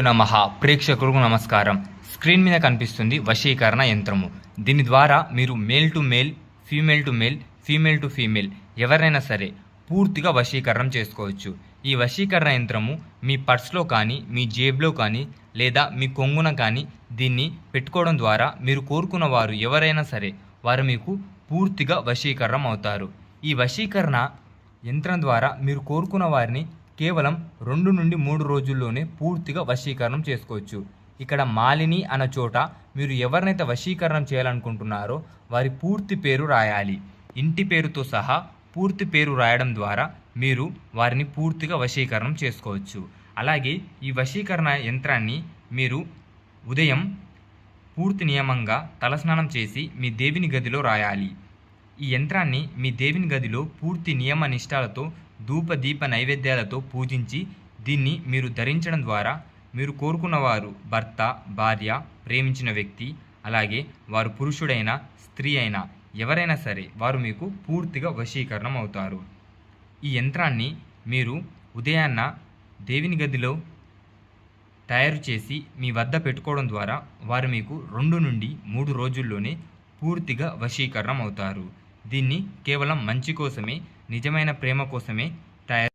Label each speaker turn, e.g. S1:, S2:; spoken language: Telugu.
S1: నమః ప్రేక్షకులకు నమస్కారం. స్క్రీన్ మీద కనిపిస్తుంది వశీకరణ యంత్రము. దీని ద్వారా మీరు male to male, female to male, female to female ఎవరైనా సరే పూర్తిగా వశీకరణం చేసుకోవచ్చు. ఈ వశీకరణ యంత్రము మీ పర్స్లో కానీ, మీ జేబులో కానీ, లేదా మీ కొంగున కానీ దీన్ని పెట్టుకోవడం ద్వారా మీరు కోరుకున్న వారు ఎవరైనా సరే వారు మీకు పూర్తిగా వశీకరణం అవుతారు. ఈ వశీకరణ యంత్రం ద్వారా మీరు కోరుకున్న వారిని కేవలం 2 నుండి 3 రోజుల్లోనే పూర్తిగా వశీకరణం చేసుకోవచ్చు. ఇక్కడ మాలిని అన్న చోట మీరు ఎవరినైతే వశీకరణం చేయాలనుకుంటున్నారో వారి పూర్తి పేరు రాయాలి. ఇంటి పేరుతో సహా పూర్తి పేరు రాయడం ద్వారా మీరు వారిని పూర్తిగా వశీకరణం చేసుకోవచ్చు. అలాగే ఈ వశీకరణ యంత్రాన్ని మీరు ఉదయం పూర్తి నియమంగా తలస్నానం చేసి మీ దేవుని గదిలో రాయాలి. ఈ యంత్రాన్ని మీ దేవుని గదిలో పూర్తి నియమ నిష్ఠలతో ధూప దీప నైవేద్యాలతో పూజించి దీన్ని మీరు ధరించడం ద్వారా మీరు కోరుకున్న వారు భర్త, భార్య, ప్రేమించిన వ్యక్తి, అలాగే వారు పురుషుడైనా స్త్రీ అయినా ఎవరైనా సరే వారు మీకు పూర్తిగా వశీకరణం అవుతారు. ఈ యంత్రాన్ని మీరు ఉదయాన్న దేవుని గదిలో తయారు చేసి మీ వద్ద పెట్టుకోవడం ద్వారా వారు మీకు 2 నుండి 3 రోజుల్లోనే పూర్తిగా వశీకరణం అవుతారు. దీన్ని కేవలం మంచి కోసమే, నిజమైన ప్రేమ కోసమే తయారు